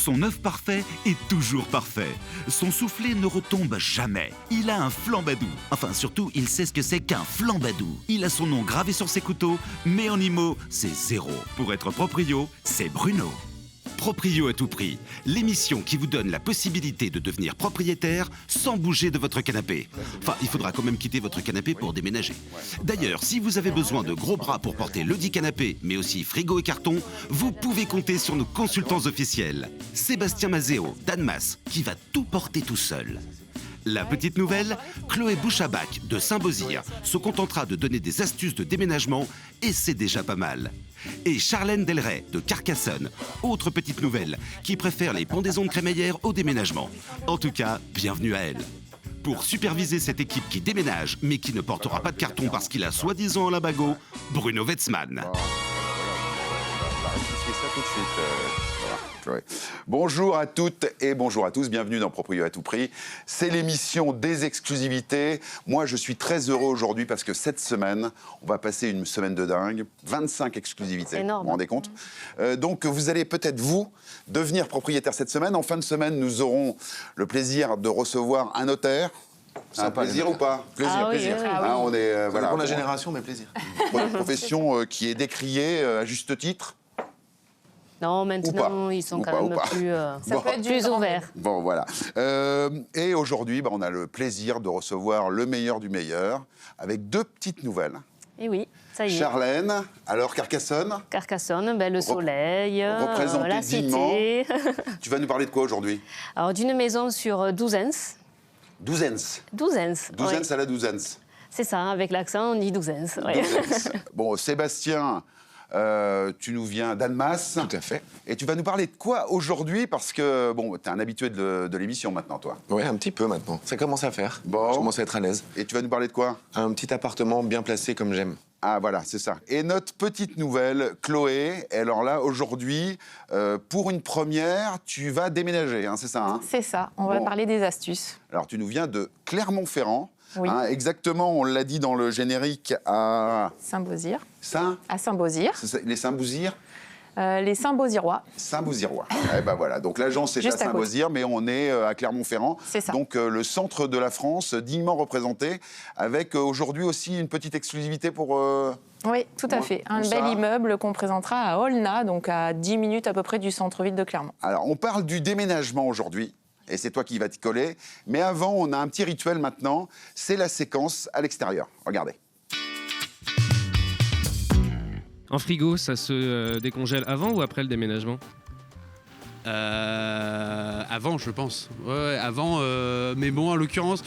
Son œuf parfait est toujours parfait. Son soufflé ne retombe jamais. Il a un flambadou. Enfin, surtout, il sait ce que c'est qu'un flambadou. Il a son nom gravé sur ses couteaux, mais en IMO, c'est 0. Pour être proprio, c'est Bruno. Proprio à tout prix, l'émission qui vous donne la possibilité de devenir propriétaire sans bouger de votre canapé. Enfin, il faudra quand même quitter votre canapé pour déménager. D'ailleurs, si vous avez besoin de gros bras pour porter le dit canapé, mais aussi frigo et carton, vous pouvez compter sur nos consultants officiels. Sébastien Mazéo, d'Annemasse, qui va tout porter tout seul. La petite nouvelle, Chloé Bouchabac de Saint-Beauzire se contentera de donner des astuces de déménagement et c'est déjà pas mal. Et Charlène Delray de Carcassonne, autre petite nouvelle, qui préfère les pendaisons de crémaillère au déménagement. En tout cas, bienvenue à elle. Pour superviser cette équipe qui déménage mais qui ne portera pas de carton parce qu'il a soi-disant un labago, Bruno Wetzmann. Bonjour à toutes et bonjour à tous, bienvenue dans Proprio à tout prix. C'est l'émission des exclusivités. Moi, je suis très heureux aujourd'hui parce que cette semaine, on va passer une semaine de dingue. 25 exclusivités, énorme. vous vous rendez compte ? Donc, vous allez peut-être, vous, devenir propriétaire cette semaine. En fin de semaine, nous aurons le plaisir de recevoir un notaire. C'est un plaisir ou pas ? Plaisir, Ah oui, plaisir. Ah oui. On est, voilà, pour la génération, mais plaisir. pour une profession qui est décriée à juste titre. Non, maintenant, ils sont quand même plus, plus ouverts. Bon, voilà. Et aujourd'hui, on a le plaisir de recevoir le meilleur du meilleur avec deux petites nouvelles. Et oui, ça y est. Charlène, alors Carcassonne. Carcassonne, le soleil, représentée la dignement. cité. Tu vas nous parler de quoi aujourd'hui ? Alors, d'une maison sur Douzens. Douzens. Douzens, Douzens oui. à la Douzens. C'est ça, avec l'accent, on dit Douzens. Oui. Douzens. Bon, Sébastien, tu nous viens d'Annemasse. Tout à fait. Et tu vas nous parler de quoi aujourd'hui ? Parce que, bon, tu es un habitué de l'émission maintenant, toi. Oui, un petit peu maintenant. Ça commence à faire. Bon. Je commence à être à l'aise. Et tu vas nous parler de quoi ? Un petit appartement bien placé comme j'aime. Ah voilà, c'est ça. Et notre petite nouvelle, Chloé, alors là, aujourd'hui, pour une première, tu vas déménager, hein, c'est ça, hein ? C'est ça, on va Bon. parler des astuces. Alors, tu nous viens de Clermont-Ferrand. Oui. Hein, exactement, on l'a dit dans le générique, à Saint-Beauzire. Saint... À Saint-Beauzire. c'est ça, les Saint-Bouzirs. Les Saint-Beauzirois. Saint-Bouzirois. Eh ben voilà, donc l'agence est Juste à à Saint-Beauzire, mais on est à Clermont-Ferrand. C'est ça. Donc le centre de la France, dignement représenté, avec aujourd'hui aussi une petite exclusivité pour... Oui, tout à Moi, fait. Un où bel ça immeuble qu'on présentera à Aulnat, donc à 10 minutes à peu près du centre-ville de Clermont. Alors, on parle du déménagement aujourd'hui, et c'est toi qui vas t'y coller. Mais avant, on a un petit rituel maintenant, c'est la séquence à l'extérieur. Regardez. Un frigo, ça se décongèle avant ou après le déménagement ? Avant, je pense. Ouais, avant, mais bon, en l'occurrence,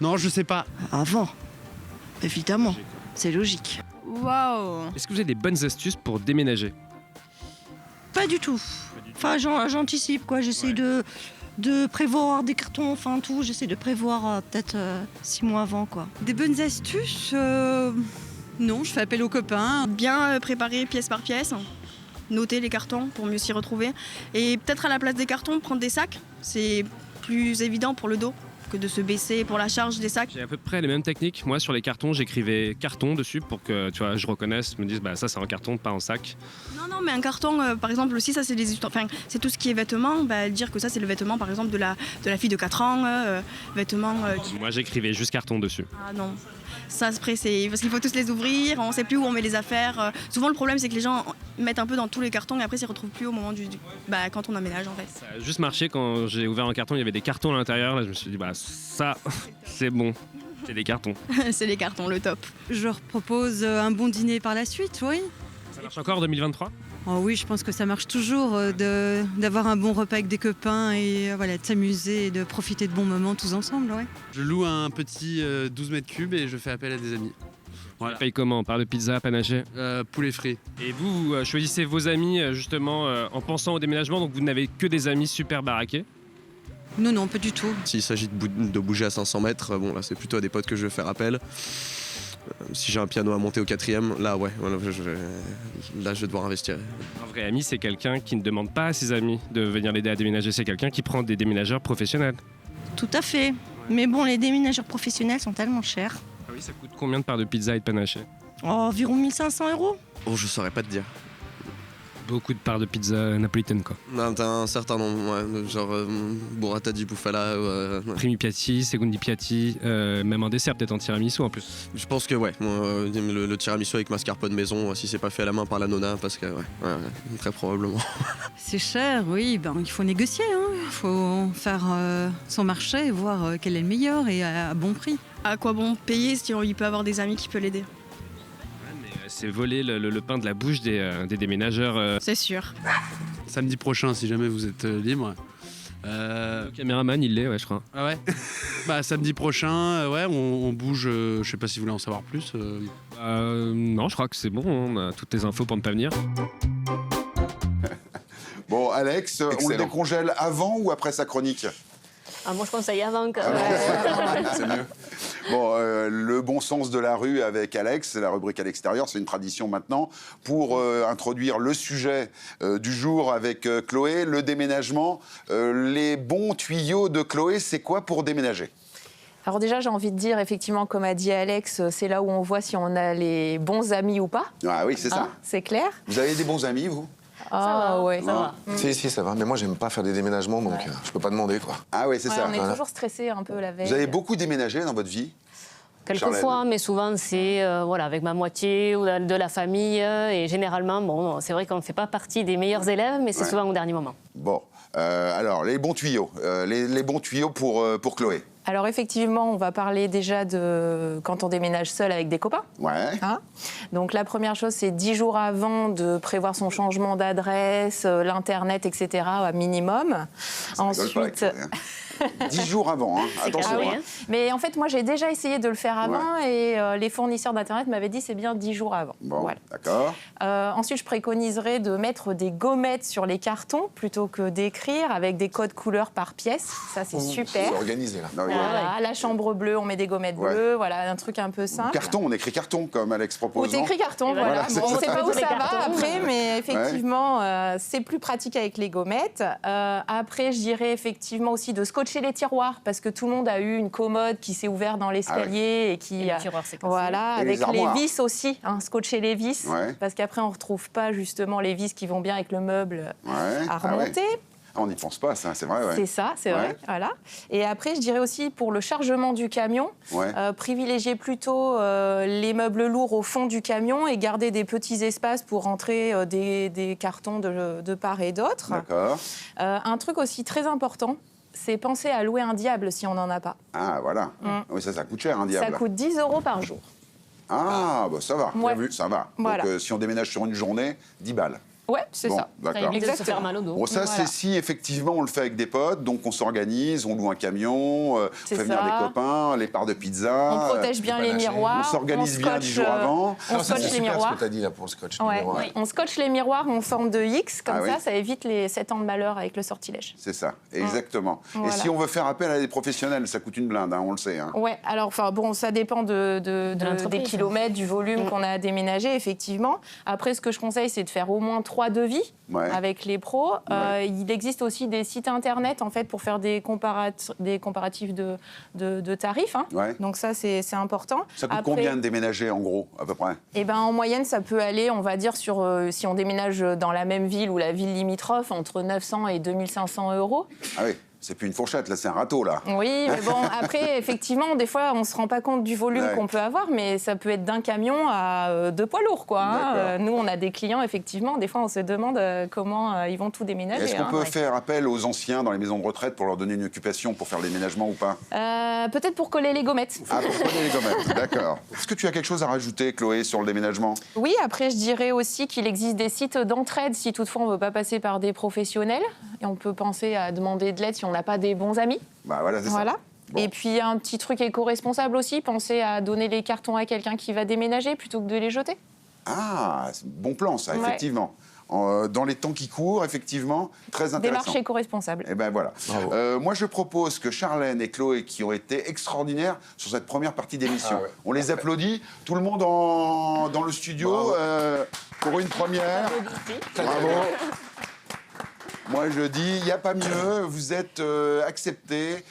non, je sais pas. Avant, évidemment, c'est logique. Waouh! Est-ce que vous avez des bonnes astuces pour déménager ? Pas du tout. Enfin, j'anticipe, quoi. J'essaie de prévoir des cartons, enfin tout. J'essaie de prévoir peut-être 6 mois avant, quoi. Des bonnes astuces? Non, je fais appel aux copains. Bien préparer pièce par pièce, noter les cartons pour mieux s'y retrouver. Et peut-être à la place des cartons, prendre des sacs. C'est plus évident pour le dos que de se baisser pour la charge des sacs. J'ai à peu près les mêmes techniques. Moi, sur les cartons, j'écrivais carton dessus pour que tu vois, je reconnaisse, me dise ça c'est un carton, pas un sac. Non, mais un carton, par exemple, aussi, ça c'est des histoires. Enfin, c'est tout ce qui est vêtements. Dire que ça c'est le vêtement, par exemple, de la fille de 4 ans. Vêtements. Moi, j'écrivais juste carton dessus. Ah non. Ça, après, c'est parce qu'il faut tous les ouvrir, on ne sait plus où on met les affaires. Souvent, le problème, c'est que les gens mettent un peu dans tous les cartons et après, ils ne s'y retrouvent plus au moment quand on emménage, en fait. Ça a juste marché quand j'ai ouvert un carton, il y avait des cartons à l'intérieur. Là, je me suis dit, ça, c'est bon. C'est des cartons. C'est les cartons, le top. Je leur propose un bon dîner par la suite, oui. Ça marche encore en 2023 ? Oh oui, je pense que ça marche toujours d'avoir un bon repas avec des copains et voilà, de s'amuser et de profiter de bons moments tous ensemble, ouais. Je loue un petit 12 mètres cubes et je fais appel à des amis. Voilà. Tu payes comment ? Par de pizza, panaché ? Poulet frit. Et vous choisissez vos amis justement en pensant au déménagement, donc vous n'avez que des amis super baraqués ? Non, pas du tout. S'il s'agit de bouger à 500 mètres, bon là c'est plutôt à des potes que je vais faire appel. Si j'ai un piano à monter au 4e, là ouais, je vais devoir investir. Un vrai ami, c'est quelqu'un qui ne demande pas à ses amis de venir l'aider à déménager, c'est quelqu'un qui prend des déménageurs professionnels. Tout à fait. Mais bon, les déménageurs professionnels sont tellement chers. Ah oui, ça coûte combien de parts de pizza et de panaché ? Environ 1 500 €. Oh, je saurais pas te dire. Beaucoup de parts de pizza napolitaine, quoi. Non, t'as un certain nombre, ouais, genre burrata di bufala. Ouais. Primi piatti, secondi piatti, même un dessert peut-être en tiramisu en plus. Je pense que ouais, le tiramisu avec mascarpone maison, si c'est pas fait à la main par la nonna, parce que ouais, très probablement. C'est cher, oui, ben, il faut négocier. Il faut faire son marché et voir quel est le meilleur et à bon prix. À quoi bon payer si il peut avoir des amis qui peuvent l'aider? C'est voler le pain de la bouche des déménageurs. C'est sûr. Samedi prochain, si jamais vous êtes libre. Le caméraman, il l'est, ouais, je crois. Ah ouais. Bah samedi prochain, ouais, on bouge. Je sais pas si vous voulez en savoir plus. Non, je crois que c'est bon. On a toutes les infos pour ne pas venir. Bon, Alex, on le Excellent. décongèle avant ou après sa chronique? Moi, je conseille avant. C'est mieux. Bon, le bon sens de la rue avec Alex, c'est la rubrique à l'extérieur, c'est une tradition maintenant, pour introduire le sujet du jour avec Chloé, le déménagement. Les bons tuyaux de Chloé, c'est quoi pour déménager? Alors déjà, j'ai envie de dire, effectivement, comme a dit Alex, c'est là où on voit si on a les bons amis ou pas. Ah oui, c'est ça. Hein, c'est clair. Vous avez des bons amis, vous? Ah ouais. Ça va. Si, ça va. Mais moi, j'aime pas faire des déménagements, donc je peux pas demander, quoi. Ah oui, c'est Ouais, ça. on est toujours stressé un peu la veille. Vous avez beaucoup déménagé dans votre vie? Quelquefois, mais souvent, c'est avec ma moitié ou de la famille. Et généralement, bon, c'est vrai qu'on ne fait pas partie des meilleurs élèves, mais c'est souvent au dernier moment. Bon, alors, les bons tuyaux. Les bons tuyaux pour Chloé. Alors effectivement, on va parler déjà de quand on déménage seul avec des copains. Ouais. Hein, donc la première chose, c'est 10 jours avant de prévoir son changement d'adresse, l'internet, etc. à minimum. Ensuite, 10 jours avant, hein. Attention. Ah oui, hein. Mais en fait, moi, j'ai déjà essayé de le faire avant et les fournisseurs d'Internet m'avaient dit c'est bien 10 jours avant. Bon, voilà. d'accord. Ensuite, je préconiserais de mettre des gommettes sur les cartons plutôt que d'écrire avec des codes couleurs par pièce. Ça, c'est super. C'est organisé, là. Ah oui. Voilà, la chambre bleue, on met des gommettes bleues, voilà, un truc un peu simple. Carton, on écrit carton, comme Alex propose. Ou t'écris carton, voilà. Voilà, Bon, on ne sait pas où Les ça va cartons. après, mais effectivement, c'est plus pratique avec les gommettes. Après, je dirais effectivement aussi de scotcher les tiroirs, parce que tout le monde a eu une commode qui s'est ouverte dans l'escalier et qui... Et le tiroir s'est cassé. Voilà, Et avec les armoires. les vis aussi, hein, scotcher les vis, Ouais. parce qu'après, on ne retrouve pas justement les vis qui vont bien avec le meuble Ouais. à Ah ouais. remonter. Ah, on n'y pense pas, ça, c'est vrai. Ouais. C'est ça, c'est vrai. Ouais. Voilà. Et après, je dirais aussi pour le chargement du camion, Ouais. privilégier plutôt les meubles lourds au fond du camion et garder des petits espaces pour rentrer des cartons de part et d'autre. D'accord. Un truc aussi très important, c'est penser à louer un diable si on n'en a pas. Ah, voilà. Oui, ça coûte cher, un diable. Ça coûte 10 € par jour. Ah, bah ça va, Ouais. bien vu, ça va. Voilà. Donc, si on déménage sur une journée, 10 balles. Ouais, c'est Bon, ça. d'accord. Ça évite de se Exactement. faire mal au dos. Bon, ça, Voilà. c'est si effectivement on le fait avec des potes, donc on s'organise, on loue un camion, on C'est fait venir ça. des copains, les parts de pizza. On protège bien les panaché. miroirs. On s'organise on bien scotche, 10 jours avant. On Non, ça, scotche c'est les super miroirs. ce que t'as dit, là, pour le scotch. Ouais, les miroirs. on scotche les miroirs en forme de X, comme Ah oui. ça évite les 7 ans de malheur avec le sortilège. C'est ça, exactement. Voilà. Et si on veut faire appel à des professionnels, ça coûte une blinde, hein, on le sait. Hein. Ouais, alors enfin bon, ça dépend des l'entreprise. kilomètres, du volume qu'on a à déménager, effectivement. Après, ce que je conseille, c'est de faire au moins 3 devis Ouais. avec les pros. Il existe aussi des sites internet en fait pour faire des comparatifs de tarifs. Hein. Ouais. Donc ça, c'est important. Ça coûte Après, combien de déménager en gros, à peu près? eh ben, en moyenne, ça peut aller, on va dire, sur si on déménage dans la même ville ou la ville limitrophe, entre 900 et 2500 €. Ah oui, c'est plus une fourchette, là, c'est un râteau, là. Oui, mais bon, après, effectivement, des fois, on ne se rend pas compte du volume Ouais. qu'on peut avoir, mais ça peut être d'un camion à 2 poids lourds, quoi. Hein. D'accord. Nous, on a des clients, effectivement, des fois, on se demande comment ils vont tout déménager. Est-ce qu'on hein. peut faire appel aux anciens dans les maisons de retraite pour leur donner une occupation pour faire le déménagement ou pas? Peut-être pour coller les gommettes. Ah, pour coller les gommettes, d'accord. Est-ce que tu as quelque chose à rajouter, Chloé, sur le déménagement? Oui, après, je dirais aussi qu'il existe des sites d'entraide si toutefois on ne veut pas passer par des professionnels. Et on peut penser à demander de l'aide si on n'a pas des bons amis. Bah voilà, c'est Voilà. ça. Bon. Et puis, un petit truc éco-responsable aussi, penser à donner les cartons à quelqu'un qui va déménager plutôt que de les jeter. Ah, c'est bon plan, ça, Ouais. effectivement. Dans les temps qui courent, effectivement, très intéressant. Démarche éco-responsable. Eh ben voilà. Bravo. Moi, je propose que Charlène et Chloé, qui ont été extraordinaires sur cette première partie d'émission, Ah ouais. on les applaudit, tout le monde dans le studio, Bravo. pour une première. Bravo. Moi, je dis, il n'y a pas mieux. Vous êtes acceptés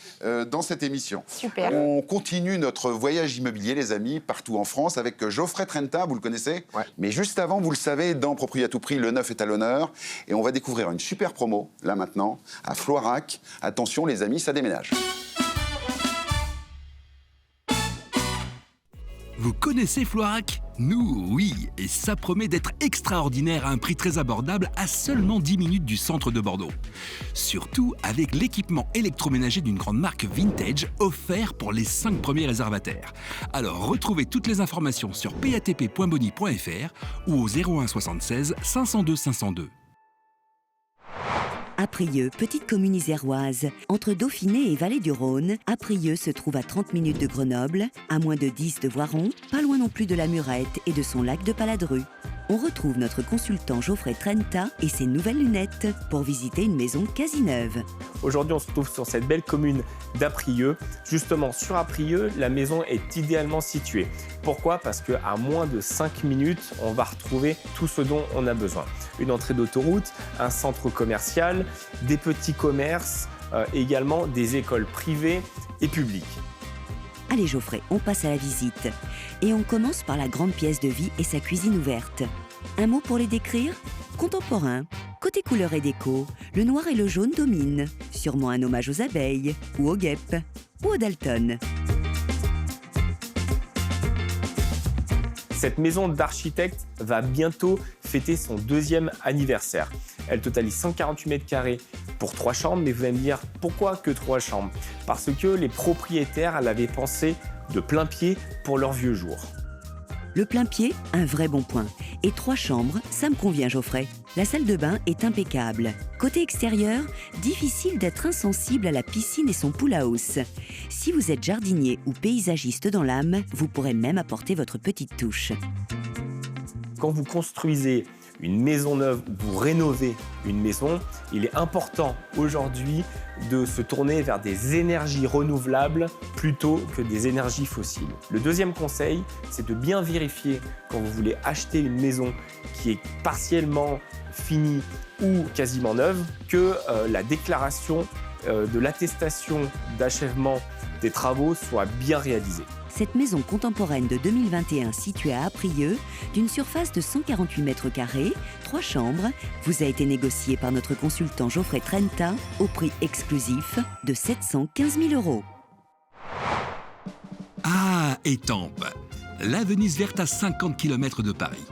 dans cette émission. Super. On continue notre voyage immobilier, les amis, partout en France, avec Geoffrey Trenta, vous le connaissez? Ouais. Mais juste avant, vous le savez, dans Propriété à tout prix, le neuf est à l'honneur. Et on va découvrir une super promo, là maintenant, à Floirac. Attention, les amis, ça déménage. Vous connaissez Floirac? Nous, oui, et ça promet d'être extraordinaire à un prix très abordable à seulement 10 minutes du centre de Bordeaux. Surtout avec l'équipement électroménager d'une grande marque vintage offert pour les 5 premiers réservataires. Alors retrouvez toutes les informations sur patp.boni.fr ou au 01 76 502 502. Apprieux, petite commune iséroise. Entre Dauphiné et Vallée-du-Rhône, Apprieux se trouve à 30 minutes de Grenoble, à moins de 10 de Voiron, pas loin non plus de la Murette et de son lac de Paladru. On retrouve notre consultant Geoffrey Trenta et ses nouvelles lunettes pour visiter une maison quasi neuve. Aujourd'hui, on se trouve sur cette belle commune d'Apprieux. Justement, sur Apprieux, la maison est idéalement située. Pourquoi? Parce qu'à moins de 5 minutes, on va retrouver tout ce dont on a besoin. Une entrée d'autoroute, un centre commercial, des petits commerces, également des écoles privées et publiques. Allez Geoffrey, on passe à la visite. Et on commence par la grande pièce de vie et sa cuisine ouverte. Un mot pour les décrire? Contemporain. Côté couleur et déco, le noir et le jaune dominent. Sûrement un hommage aux abeilles, ou aux guêpes, ou aux Dalton. Cette maison d'architecte va bientôt fêter son 2e anniversaire. Elle totalise 148 mètres carrés pour 3 chambres, mais vous allez me dire pourquoi que 3 chambres? Parce que les propriétaires l'avaient pensé de plein pied pour leur vieux jour. Le plein pied, un vrai bon point. Et 3 chambres, ça me convient Geoffrey. La salle de bain est impeccable. Côté extérieur, difficile d'être insensible à la piscine et son pool house. Si vous êtes jardinier ou paysagiste dans l'âme, vous pourrez même apporter votre petite touche. Quand vous construisez une maison neuve, vous rénovez une maison, il est important aujourd'hui de se tourner vers des énergies renouvelables plutôt que des énergies fossiles. Le 2e conseil, c'est de bien vérifier quand vous voulez acheter une maison qui est partiellement finie ou quasiment neuve que la déclaration de l'attestation d'achèvement des travaux soit bien réalisée. Cette maison contemporaine de 2021 située à Apprieux, d'une surface de 148 mètres carrés, 3 chambres, vous a été négociée par notre consultant Geoffrey Trenta au prix exclusif de 715 000 €. Ah, Étampes, la Venise verte à 50 km de Paris.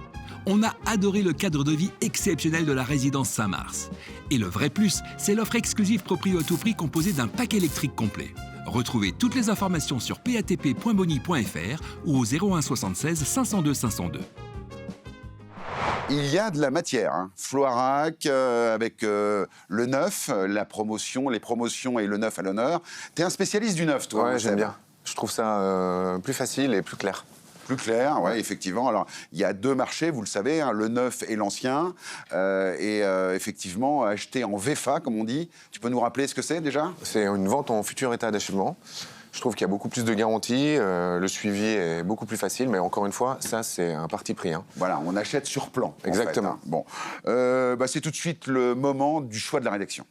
On a adoré le cadre de vie exceptionnel de la résidence Saint-Mars. Et le vrai plus, c'est l'offre exclusive Propriété à tout prix composée d'un pack électrique complet. Retrouvez toutes les informations sur patp.boni.fr ou au 01 76 502 502. Il y a de la matière, hein. Floirac, avec le neuf, la promotion, les promotions et le neuf à l'honneur. T'es un spécialiste du neuf, toi? Ouais, j'aime bien. Je trouve ça plus facile et plus clair. Plus clair, ouais, effectivement. Alors, il y a 2 marchés, vous le savez, hein, le neuf et l'ancien. Effectivement, acheter en VFA, comme on dit. Tu peux nous rappeler ce que c'est déjà? C'est une vente en futur état d'achèvement. Je trouve qu'il y a beaucoup plus de garanties, le suivi est beaucoup plus facile, mais encore une fois, ça, c'est un parti pris. Hein. Voilà, on achète sur plan. Exactement. En fait, hein. Bon, c'est tout de suite le moment du choix de la rédaction.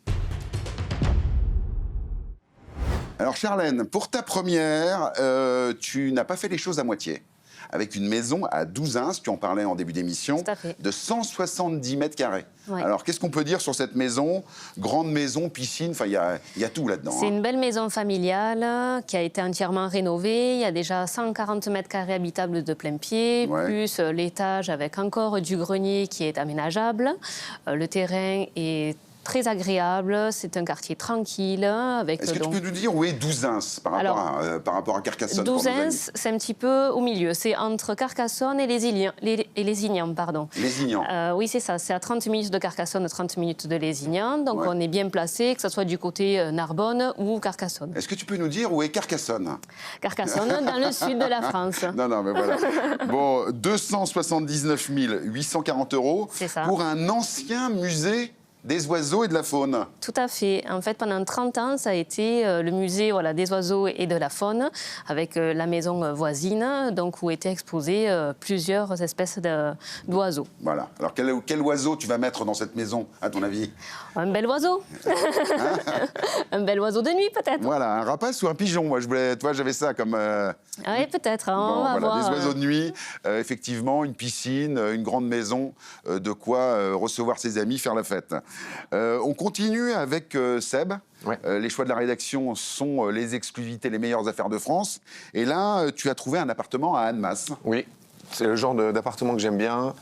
Alors, Charlène, pour ta première, tu n'as pas fait les choses à moitié. Avec une maison à 12 ins, tu en parlais en début d'émission, de 170 mètres carrés. Ouais. Alors, qu'est-ce qu'on peut dire sur cette maison? Grande maison, piscine, enfin, il y a tout là-dedans. C'est une belle maison familiale qui a été entièrement rénovée. Il y a déjà 140 mètres carrés habitables de plein pied, plus l'étage avec encore du grenier qui est aménageable. Le terrain est très agréable, c'est un quartier tranquille. Est-ce que tu peux nous dire où est 12 ins par rapport à Carcassonne? 12 ins, c'est un petit peu au milieu. C'est entre Carcassonne et Lézignan. Lézignan. Oui, c'est ça. C'est à 30 minutes de Carcassonne, 30 minutes de Lézignan. Donc on est bien placé, que ce soit du côté Narbonne ou Carcassonne. Est-ce que tu peux nous dire où est Carcassonne? Carcassonne, dans le sud de la France. Non, mais voilà. Bon, 279 840 € pour un ancien musée des oiseaux et de la faune. Tout à fait. En fait, pendant 30 ans, ça a été le musée des oiseaux et de la faune, avec la maison voisine, donc où étaient exposées plusieurs espèces d'oiseaux. Voilà. Alors, quel oiseau tu vas mettre dans cette maison, à ton avis? Un bel oiseau. Un bel oiseau de nuit, peut-être. Voilà, un rapace ou un pigeon. Moi, j'avais ça comme... Oui, peut-être. Bon, on va voilà, voir. des oiseaux de nuit, effectivement, une piscine, une grande maison, de quoi recevoir ses amis, faire la fête. On continue avec Seb. Ouais. Les choix de la rédaction sont les exclusivités, les meilleures affaires de France. Et là, tu as trouvé un appartement à Annemasse. Oui, c'est le genre d'appartement que j'aime bien.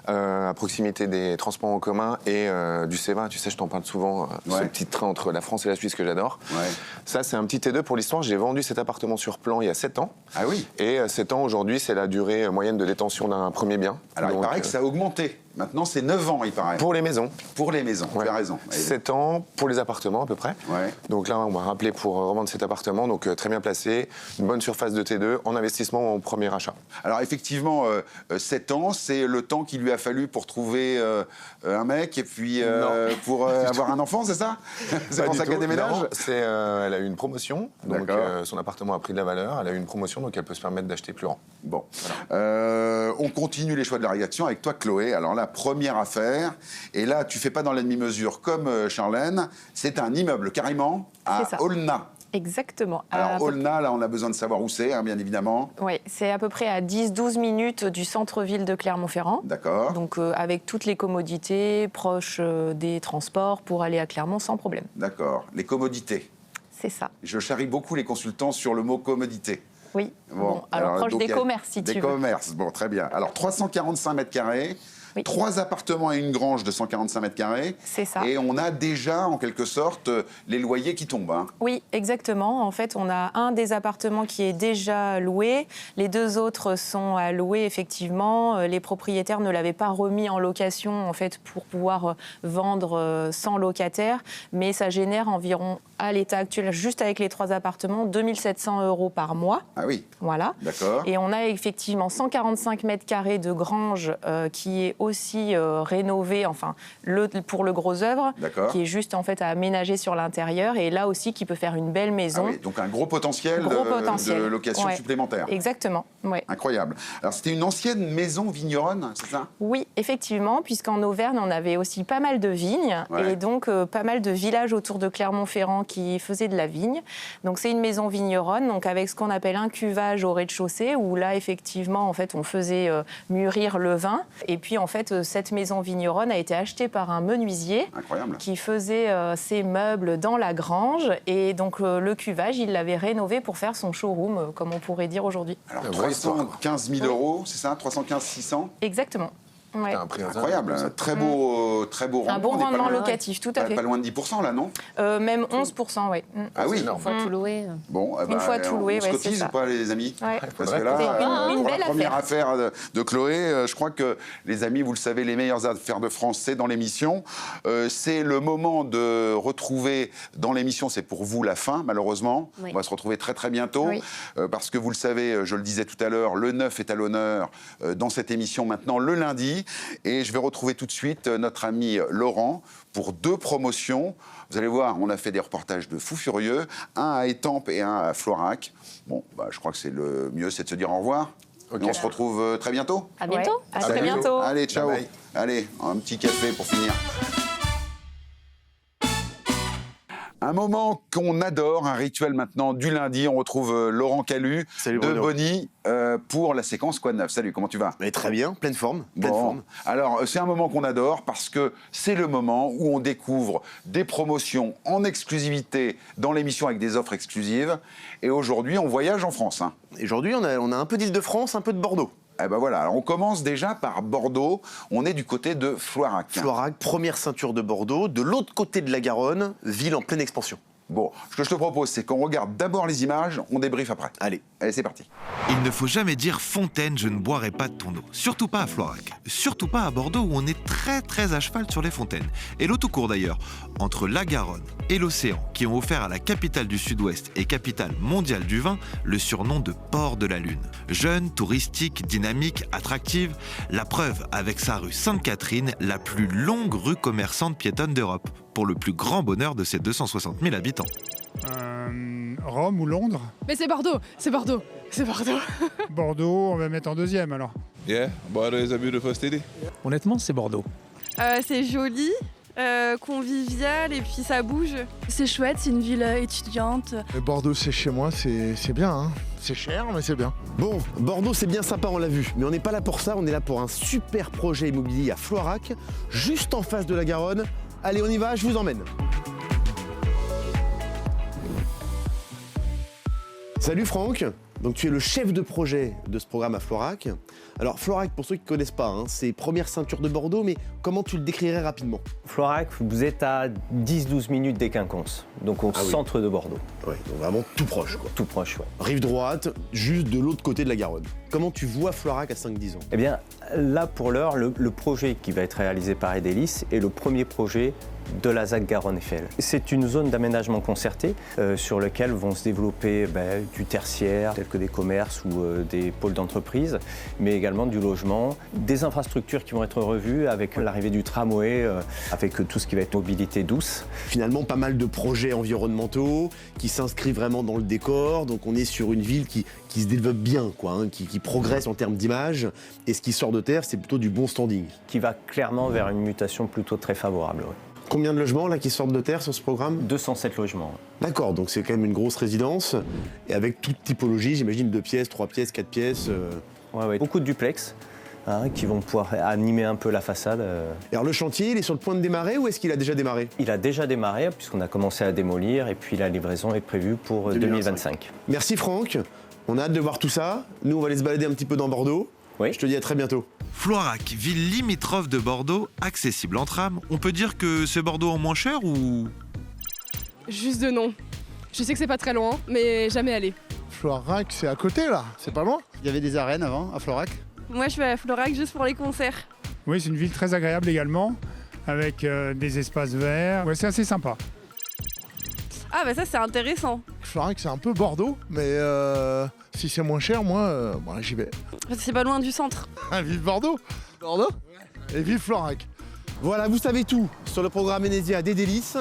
À proximité des transports en commun et du C20. Tu sais, je t'en parle souvent, ce petit train entre la France et la Suisse que j'adore. Ouais. Ça, c'est un petit T2 pour l'histoire. J'ai vendu cet appartement sur plan il y a 7 ans. Ah oui. Et 7 ans, aujourd'hui, c'est la durée moyenne de détention d'un premier bien. Alors, Donc, il paraît que ça a augmenté. Maintenant, c'est 9 ans, il paraît. Pour les maisons. Pour les maisons, tu as raison. 7 ans pour les appartements, à peu près. Ouais. Donc là, on m'a rappelé pour revendre cet appartement. Donc, très bien placé. Une bonne surface de T2 en investissement au premier achat. Alors, effectivement, 7 ans, c'est le temps qu'il lui a fallu pour trouver un mec et puis pour avoir un enfant, c'est ça? C'est pour ça qu'elle déménage? Elle a eu une promotion. Donc, son appartement a pris de la valeur. Elle a eu une promotion, donc elle peut se permettre d'acheter plus grand. Bon. Voilà. On continue les choix de la rédaction avec toi, Chloé. Alors là, première affaire. Et là, tu fais pas dans la demi-mesure comme Charlène. C'est un immeuble carrément à Aulnat. Exactement. Alors, Aulnat, là, on a besoin de savoir où c'est, bien évidemment. Oui, c'est à peu près à 10-12 minutes du centre-ville de Clermont-Ferrand. D'accord. Donc, avec toutes les commodités, proches des transports, pour aller à Clermont sans problème. D'accord. Les commodités. C'est ça. Je charrie beaucoup les consultants sur le mot commodité. Oui. Bon, alors proche des commerces, si tu veux. Des commerces, bon, très bien. Alors, 345 mètres carrés. Oui. 3 appartements et une grange de 145 mètres carrés. C'est ça. Et on a déjà, en quelque sorte, les loyers qui tombent. Hein. Oui, exactement. En fait, on a un des appartements qui est déjà loué. Les 2 autres sont à louer, effectivement. Les propriétaires ne l'avaient pas remis en location, en fait, pour pouvoir vendre sans locataire. Mais ça génère environ, à l'état actuel, juste avec les 3 appartements, 2 700 € par mois. Ah oui. Voilà. D'accord. Et on a effectivement 145 mètres carrés de grange qui est aussi rénové, enfin, pour le gros œuvre, qui est juste en fait à aménager sur l'intérieur et là aussi qui peut faire une belle maison. Ah oui, donc un gros potentiel, de location supplémentaire. Exactement, ouais. Incroyable. Alors c'était une ancienne maison vigneronne, c'est ça? Oui, effectivement, puisqu'en Auvergne, on avait aussi pas mal de vignes et donc pas mal de villages autour de Clermont-Ferrand qui faisaient de la vigne. Donc c'est une maison vigneronne, donc avec ce qu'on appelle un cuvage au rez-de-chaussée, où là, effectivement, en fait, on faisait mûrir le vin. Et puis, en fait, cette maison vigneronne a été achetée par un menuisier qui faisait ses meubles dans la grange. Et donc, le cuvage, il l'avait rénové pour faire son showroom, comme on pourrait dire aujourd'hui. Alors, 315 000 €, c'est ça? 315 600? Exactement. Ouais. Incroyable, très beau rendement. Un bon rendement locatif, tout à fait. Pas loin de 10% là, non? Même 11%, oui. Ah oui. Une fois tout loué. Bon, une fois tout loué, on se cotise ou pas, les amis? Parce que là, une pour la belle première affaire de Chloé, je crois que, les amis, vous le savez, les meilleures affaires de France, c'est dans l'émission. C'est le moment de retrouver dans l'émission, c'est pour vous la fin, malheureusement. Oui. On va se retrouver très très bientôt. Oui. Parce que vous le savez, je le disais tout à l'heure, le 9 est à l'honneur dans cette émission maintenant, le lundi. Et je vais retrouver tout de suite notre ami Laurent pour 2 promotions. Vous allez voir, on a fait des reportages de fous furieux, un à Étampes et un à Florac. Bon, je crois que c'est le mieux, c'est de se dire au revoir. Okay. Et on se retrouve très bientôt. À bientôt. Ouais, à très bientôt. Allez, ciao. Bye bye. Allez, un petit café pour finir. Un moment qu'on adore, un rituel maintenant du lundi. On retrouve Laurent Calu de Bonny pour la séquence Quoi de neuf. Salut, comment tu vas? Très bien, pleine forme. Forme. Alors, c'est un moment qu'on adore parce que c'est le moment où on découvre des promotions en exclusivité dans l'émission avec des offres exclusives. Et aujourd'hui, on voyage en France. Hein. Aujourd'hui, on a un peu d'Île-de-France, un peu de Bordeaux. Eh ben voilà, alors on commence déjà par Bordeaux, on est du côté de Floirac. Floirac, première ceinture de Bordeaux, de l'autre côté de la Garonne, ville en pleine expansion. Bon, ce que je te propose, c'est qu'on regarde d'abord les images, on débriefe après. Allez, c'est parti. Il ne faut jamais dire Fontaine, je ne boirai pas de ton eau. Surtout pas à Floirac. Surtout pas à Bordeaux où on est très à cheval sur les fontaines. Et l'eau tout court d'ailleurs. Entre la Garonne et l'océan qui ont offert à la capitale du Sud-Ouest et capitale mondiale du vin le surnom de port de la Lune. Jeune, touristique, dynamique, attractive, la preuve avec sa rue Sainte-Catherine, la plus longue rue commerçante piétonne d'Europe, pour le plus grand bonheur de ses 260 000 habitants. Rome ou Londres? Mais c'est Bordeaux, c'est Bordeaux, c'est Bordeaux. Bordeaux, on va mettre en deuxième alors. Yeah, Bordeaux is a beautiful city. Honnêtement, c'est Bordeaux. C'est joli, convivial et puis ça bouge. C'est chouette, c'est une ville étudiante. Bordeaux, c'est chez moi, c'est bien. Hein. C'est cher, mais c'est bien. Bon, Bordeaux, c'est bien sympa, on l'a vu. Mais on n'est pas là pour ça, on est là pour un super projet immobilier à Floirac, juste en face de la Garonne. Allez, on y va, je vous emmène. Salut Franck, donc tu es le chef de projet de ce programme à Floirac. Alors Floirac, pour ceux qui ne connaissent pas, hein, c'est première ceinture de Bordeaux, mais comment tu le décrirais rapidement? Floirac, vous êtes à 10-12 minutes des Quinconces, donc au centre de Bordeaux. Oui, donc vraiment tout proche, quoi. Tout proche, ouais. Rive droite, juste de l'autre côté de la Garonne. Comment tu vois Floirac à 5-10 ans? Eh bien, là, pour l'heure, le projet qui va être réalisé par Edelis est le premier projet de la ZAC Garonne-Eiffel. C'est une zone d'aménagement concerté sur laquelle vont se développer du tertiaire, tel que des commerces ou des pôles d'entreprise, mais également du logement, des infrastructures qui vont être revues avec l'arrivée du tramway, avec tout ce qui va être mobilité douce. Finalement, pas mal de projets environnementaux qui s'inscrivent vraiment dans le décor, donc on est sur une ville qui se développe bien, quoi, hein, qui progresse en termes d'image, et ce qui sort de terre, c'est plutôt du bon standing. Qui va clairement vers une mutation plutôt très favorable. Ouais. Combien de logements là qui sortent de terre sur ce programme? 207 logements. D'accord, donc c'est quand même une grosse résidence, et avec toute typologie, j'imagine 2 pièces, 3 pièces, 4 pièces. Ouais. Beaucoup de duplex qui vont pouvoir animer un peu la façade. Alors le chantier, il est sur le point de démarrer ou est-ce qu'il a déjà démarré? Il a déjà démarré puisqu'on a commencé à démolir et puis la livraison est prévue pour 2025. Merci Franck, on a hâte de voir tout ça. Nous on va aller se balader un petit peu dans Bordeaux. Oui. Je te dis à très bientôt. Floirac, ville limitrophe de Bordeaux, accessible en tram. On peut dire que c'est Bordeaux en moins cher ou... Juste de nom. Je sais que c'est pas très loin, mais jamais allé. Floirac, c'est à côté là, c'est pas loin. Il y avait des arènes avant, à Floirac. Moi je vais à Floirac juste pour les concerts. Oui, c'est une ville très agréable également, avec des espaces verts. Ouais, c'est assez sympa. Ah bah ça c'est intéressant. Floirac, c'est un peu Bordeaux, mais si c'est moins cher, moi, j'y vais. C'est pas loin du centre. Vive Bordeaux. Bordeaux. Et vive Floirac. Voilà, vous savez tout sur le programme Enesia d'Edelis.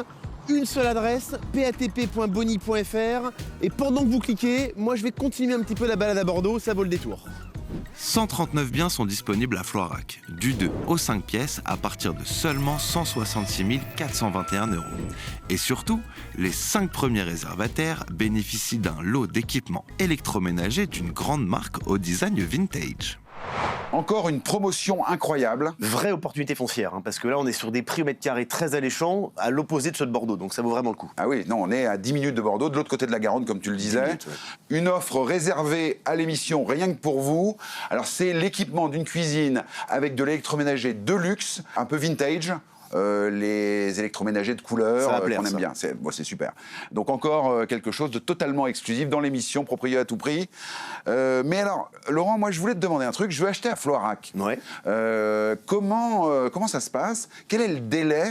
Une seule adresse, patp.boni.fr. Et pendant que vous cliquez, moi je vais continuer un petit peu la balade à Bordeaux, ça vaut le détour. 139 biens sont disponibles à Floirac, du 2 au 5 pièces à partir de seulement 166 421 €. Et surtout, les 5 premiers réservataires bénéficient d'un lot d'équipements électroménagers d'une grande marque au design vintage. Encore une promotion incroyable. Vraie opportunité foncière, hein, parce que là on est sur des prix au mètre carré très alléchants, à l'opposé de ceux de Bordeaux, donc ça vaut vraiment le coup. Ah oui, non, on est à 10 minutes de Bordeaux, de l'autre côté de la Garonne, comme tu le disais. Minutes, ouais. Une offre réservée à l'émission rien que pour vous. Alors c'est l'équipement d'une cuisine avec de l'électroménager de luxe, un peu vintage. Les électroménagers de couleur qu'on aime bien, c'est super. Donc encore quelque chose de totalement exclusif dans l'émission Propriété à tout prix. Mais alors, Laurent, moi je voulais te demander un truc. Je veux acheter à Floirac. Ouais. Comment ça se passe? Quel est le délai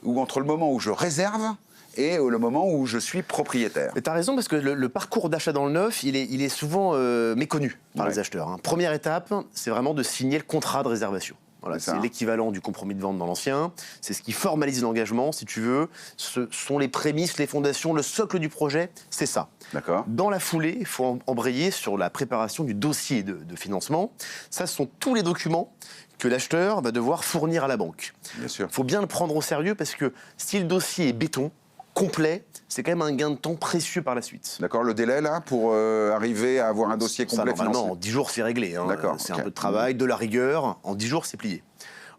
entre le moment où je réserve et le moment où je suis propriétaire? Tu as raison, parce que le parcours d'achat dans le neuf, il est souvent méconnu par les acheteurs. Hein. Première étape, c'est vraiment de signer le contrat de réservation. Voilà, c'est l'équivalent du compromis de vente dans l'ancien. C'est ce qui formalise l'engagement, si tu veux. Ce sont les prémices, les fondations, le socle du projet, c'est ça. D'accord. Dans la foulée, il faut embrayer sur la préparation du dossier de financement. Ça, ce sont tous les documents que l'acheteur va devoir fournir à la banque. Bien sûr. Il faut bien le prendre au sérieux, parce que si le dossier est béton, complet, c'est quand même un gain de temps précieux par la suite. D'accord, le délai là pour arriver à avoir un dossier complet ça, normalement, en 10 jours, c'est réglé. Hein. D'accord. C'est un peu de travail, de la rigueur. En 10 jours, c'est plié.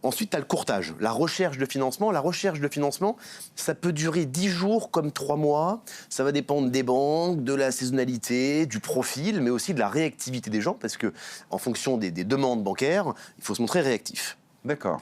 Ensuite, tu as le courtage, la recherche de financement. La recherche de financement, ça peut durer 10 jours comme 3 mois. Ça va dépendre des banques, de la saisonnalité, du profil, mais aussi de la réactivité des gens, parce que en fonction des demandes bancaires, il faut se montrer réactif. D'accord.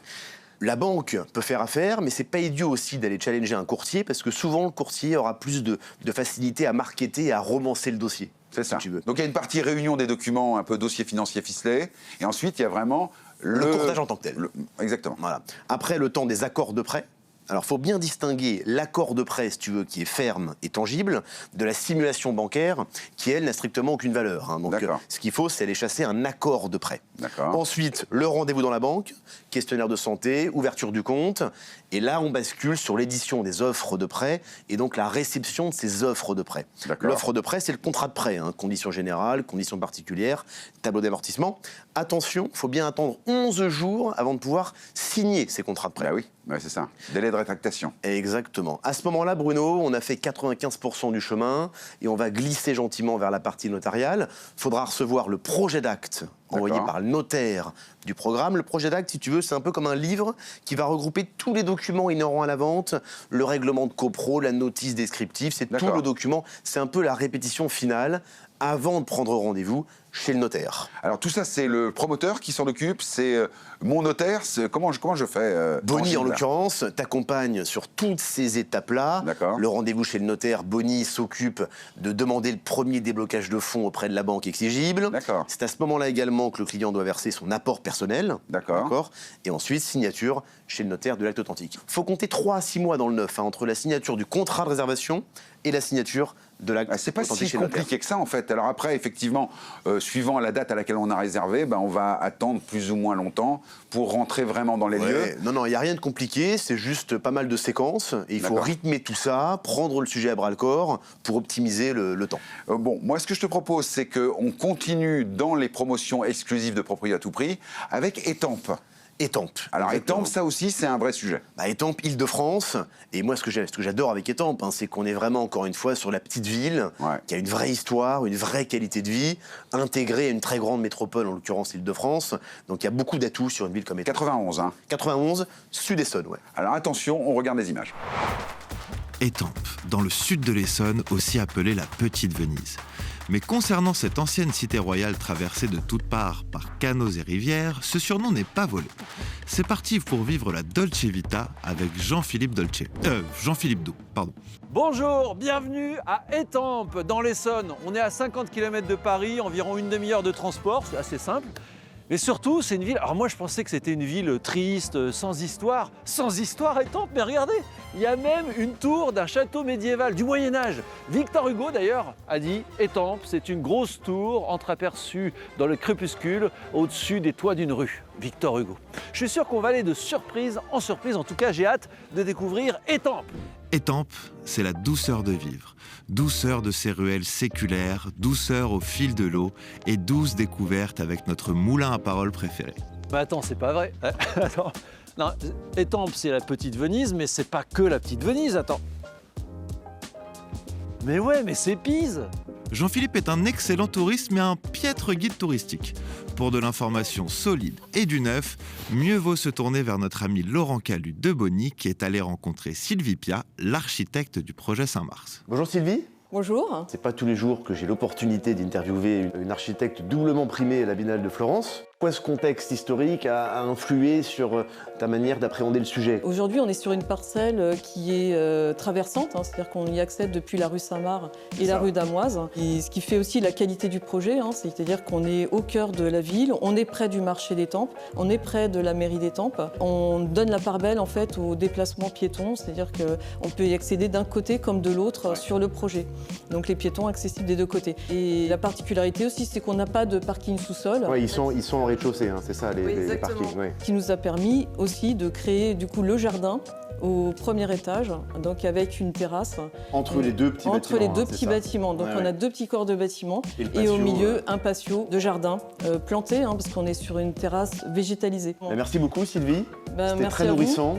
La banque peut faire affaire, mais c'est pas idiot aussi d'aller challenger un courtier, parce que souvent le courtier aura plus de facilité à marketer et à romancer le dossier. C'est ça. Si tu veux. Donc il y a une partie réunion des documents, un peu dossier financier ficelé, et ensuite il y a vraiment le courtage en tant que tel. Exactement. Voilà. Après, le temps des accords de prêt. Alors, il faut bien distinguer l'accord de prêt, si tu veux, qui est ferme et tangible, de la simulation bancaire, qui, elle, n'a strictement aucune valeur. Hein. Donc, ce qu'il faut, c'est aller chasser un accord de prêt. Ensuite, le rendez-vous dans la banque, questionnaire de santé, ouverture du compte. Et là, on bascule sur l'édition des offres de prêt et donc la réception de ces offres de prêt. L'offre de prêt, c'est le contrat de prêt. Hein. Conditions générales, conditions particulières, tableau d'amortissement. Attention, il faut bien attendre 11 jours avant de pouvoir signer ces contrats de prêt. Bah oui, c'est ça. Délai de rétractation. Exactement. À ce moment-là, Bruno, on a fait 95% du chemin et on va glisser gentiment vers la partie notariale. Il faudra recevoir le projet d'acte envoyé par le notaire du programme. Le projet d'acte, si tu veux, c'est un peu comme un livre qui va regrouper tous les documents inhérents à la vente, le règlement de copro, la notice descriptive, c'est tout le document. C'est un peu la répétition finale avant de prendre rendez-vous chez le notaire. Alors tout ça, c'est le promoteur qui s'en occupe, c'est mon notaire, comment je fais Bonnie, en l'occurrence, t'accompagne sur toutes ces étapes-là. Le rendez-vous chez le notaire, Bonnie s'occupe de demander le premier déblocage de fonds auprès de la banque exigible. C'est à ce moment-là également que le client doit verser son apport personnel. Et ensuite, signature chez le notaire de l'acte authentique. Il faut compter 3 à 6 mois dans le neuf, entre la signature du contrat de réservation et la signature de l'acte authentique. C'est pas si compliqué que ça, en fait. Alors après, effectivement, suivant la date à laquelle on a réservé, on va attendre plus ou moins longtemps pour rentrer vraiment dans les lieux. Non, il n'y a rien de compliqué, c'est juste pas mal de séquences. Et il faut rythmer tout ça, prendre le sujet à bras-le-corps pour optimiser le temps. Moi, ce que je te propose, c'est qu'on continue dans les promotions exclusives de Proprio à tout prix avec Étampes. Étampes. Alors Étampes, ça aussi, c'est un vrai sujet. Étampes, Île-de-France. Et moi, ce que j'adore avec Étampes, c'est qu'on est vraiment, encore une fois, sur la petite ville, qui a une vraie histoire, une vraie qualité de vie, intégrée à une très grande métropole, en l'occurrence Île-de-France. Donc il y a beaucoup d'atouts sur une ville comme Étampes. 91, hein. 91, Sud-Essonne, Alors attention, on regarde les images. Étampes, dans le sud de l'Essonne, aussi appelée la Petite Venise. Mais concernant cette ancienne cité royale traversée de toutes parts par canaux et rivières, ce surnom n'est pas volé. C'est parti pour vivre la Dolce Vita avec Jean-Philippe Doux, pardon. Bonjour, bienvenue à Étampes, dans l'Essonne. On est à 50 km de Paris, environ une demi-heure de transport, c'est assez simple. Mais surtout, c'est une ville... Alors moi, je pensais que c'était une ville triste, sans histoire. Sans histoire, Étampes, mais regardez, il y a même une tour d'un château médiéval du Moyen-Âge. Victor Hugo, d'ailleurs, a dit « Étampes, c'est une grosse tour entreaperçue dans le crépuscule au-dessus des toits d'une rue. » Victor Hugo. Je suis sûr qu'on va aller de surprise en surprise. En tout cas, j'ai hâte de découvrir Étampes. Étampes, c'est la douceur de vivre. Douceur de ces ruelles séculaires, douceur au fil de l'eau et douce découverte avec notre moulin à paroles préféré. Mais attends, c'est pas vrai. Attends. Non, Étampes, c'est la petite Venise, mais c'est pas que la petite Venise, attends. Mais ouais, mais c'est Pise. Jean-Philippe est un excellent touriste, mais un piètre guide touristique. Pour de l'information solide et du neuf, mieux vaut se tourner vers notre ami Laurent Calu de Bonny, qui est allé rencontrer Sylvie Pia, l'architecte du projet Saint-Mars. Bonjour Sylvie. Bonjour. C'est pas tous les jours que j'ai l'opportunité d'interviewer une architecte doublement primée à la Biennale de Florence. Pourquoi ce contexte historique a influé sur ta manière d'appréhender le sujet? Aujourd'hui, on est sur une parcelle qui est traversante, c'est-à-dire qu'on y accède depuis la rue Saint-Marc et la rue d'Amoise. Et ce qui fait aussi la qualité du projet, c'est-à-dire qu'on est au cœur de la ville, on est près du marché d'Étampes, on est près de la mairie d'Étampes. On donne la part belle en fait au déplacement piéton, c'est-à-dire qu'on peut y accéder d'un côté comme de l'autre sur le projet. Donc les piétons accessibles des deux côtés. Et la particularité aussi, c'est qu'on n'a pas de parking sous-sol. Oui, ils sont en rez-de-chaussée, c'est ça les parkings. Oui. Qui nous a permis aussi de créer du coup le jardin au premier étage, donc avec une terrasse. Entre les deux petits bâtiments. Entre les deux petits bâtiments. Donc on a 2 petits corps de bâtiments et au milieu un patio de jardin planté, parce qu'on est sur une terrasse végétalisée. Merci beaucoup Sylvie. C'était très nourrissant.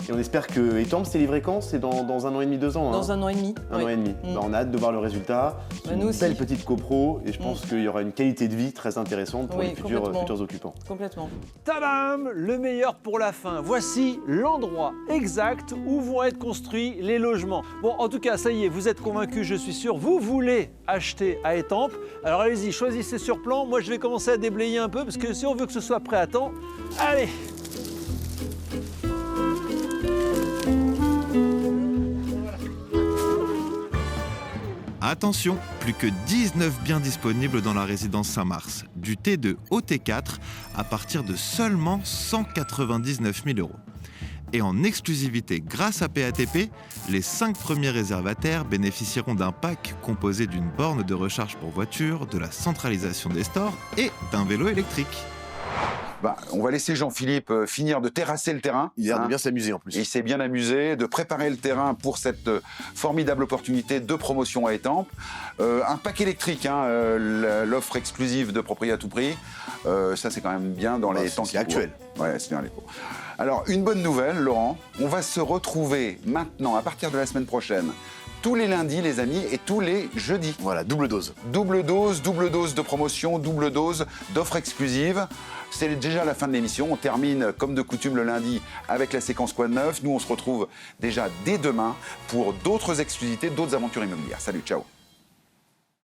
Et on espère que Étampes, c'est livré quand? C'est dans 1 an et demi, 2 ans. Dans 1 an et demi. 1 an et demi. On a hâte de voir le résultat. Une belle petite copro et je pense qu'il y aura une qualité de vie très intéressante pour les futurs occupants. Complètement. Tadam! Le meilleur pour la fin. Voici l'endroit exact où vont être construits les logements. Bon, en tout cas, ça y est, vous êtes convaincus, je suis sûr. Vous voulez acheter à Étampes. Alors allez-y, choisissez sur plan. Moi, je vais commencer à déblayer un peu parce que si on veut que ce soit prêt à temps, allez! Attention, plus que 19 biens disponibles dans la résidence Saint-Mars. Du T2 au T4 à partir de seulement 199 000 €. Et en exclusivité grâce à PATP, les 5 premiers réservataires bénéficieront d'un pack composé d'une borne de recharge pour voiture, de la centralisation des stores et d'un vélo électrique. On va laisser Jean-Philippe finir de terrasser le terrain. Il a l'air de bien s'amuser en plus. Il s'est bien amusé, de préparer le terrain pour cette formidable opportunité de promotion à Étampes. Un pack électrique, l'offre exclusive de Propriété à tout prix. Ça, c'est quand même bien dans les temps qui actuel. Ouais, c'est bien les cours. Alors, une bonne nouvelle, Laurent. On va se retrouver maintenant, à partir de la semaine prochaine, tous les lundis, les amis, et tous les jeudis. Voilà, double dose. Double dose de promotion, double dose d'offres exclusives. C'est déjà la fin de l'émission. On termine, comme de coutume, le lundi avec la séquence Quoi de neuf. Nous, on se retrouve déjà dès demain pour d'autres exclusivités, d'autres aventures immobilières. Salut, ciao.